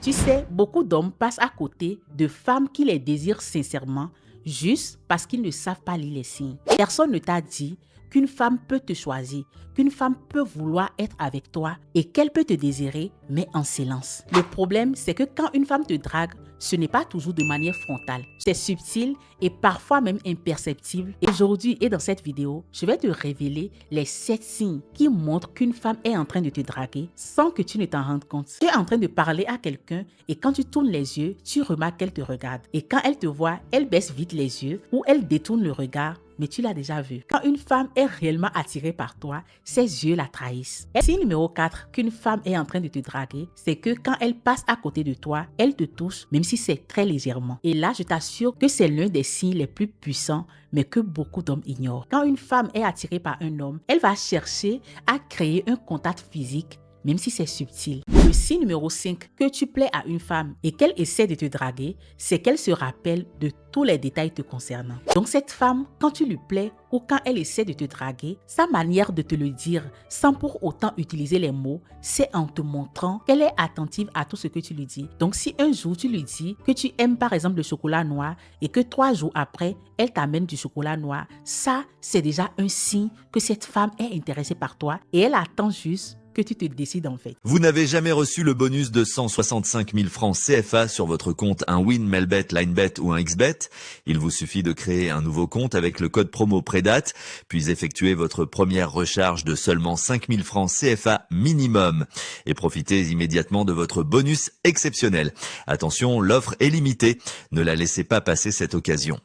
Tu sais, beaucoup d'hommes passent à côté de femmes qui les désirent sincèrement juste parce qu'ils ne savent pas lire les signes. Personne ne t'a dit qu'une femme peut te choisir, qu'une femme peut vouloir être avec toi et qu'elle peut te désirer, mais en silence. Le problème, c'est que quand une femme te drague, ce n'est pas toujours de manière frontale. C'est subtil et parfois même imperceptible. Et aujourd'hui et dans cette vidéo, je vais te révéler les 7 signes qui montrent qu'une femme est en train de te draguer sans que tu ne t'en rendes compte. Tu es en train de parler à quelqu'un et quand tu tournes les yeux, tu remarques qu'elle te regarde. Et quand elle te voit, elle baisse vite les yeux ou elle détourne le regard. Mais tu l'as déjà vu. Quand une femme est réellement attirée par toi, ses yeux la trahissent. Et signe numéro 4 qu'une femme est en train de te draguer, c'est que quand elle passe à côté de toi, elle te touche, même si c'est très légèrement. Et là, je t'assure que c'est l'un des signes les plus puissants, mais que beaucoup d'hommes ignorent. Quand une femme est attirée par un homme, elle va chercher à créer un contact physique, même si c'est subtil. Le signe numéro 5 que tu plais à une femme et qu'elle essaie de te draguer, c'est qu'elle se rappelle de tous les détails te concernant. Donc cette femme, quand tu lui plais ou quand elle essaie de te draguer, sa manière de te le dire sans pour autant utiliser les mots, c'est en te montrant qu'elle est attentive à tout ce que tu lui dis. Donc si un jour tu lui dis que tu aimes par exemple le chocolat noir et que 3 jours après, elle t'amène du chocolat noir, ça c'est déjà un signe que cette femme est intéressée par toi et elle attend juste que tu te décides en fait. Vous n'avez jamais reçu le bonus de 165 000 francs CFA sur votre compte un Win, Melbet, Linebet ou un XBet? Il vous suffit de créer un nouveau compte avec le code promo PREDATE, puis effectuer votre première recharge de seulement 5 000 francs CFA minimum. Et profitez immédiatement de votre bonus exceptionnel. Attention, l'offre est limitée. Ne la laissez pas passer cette occasion.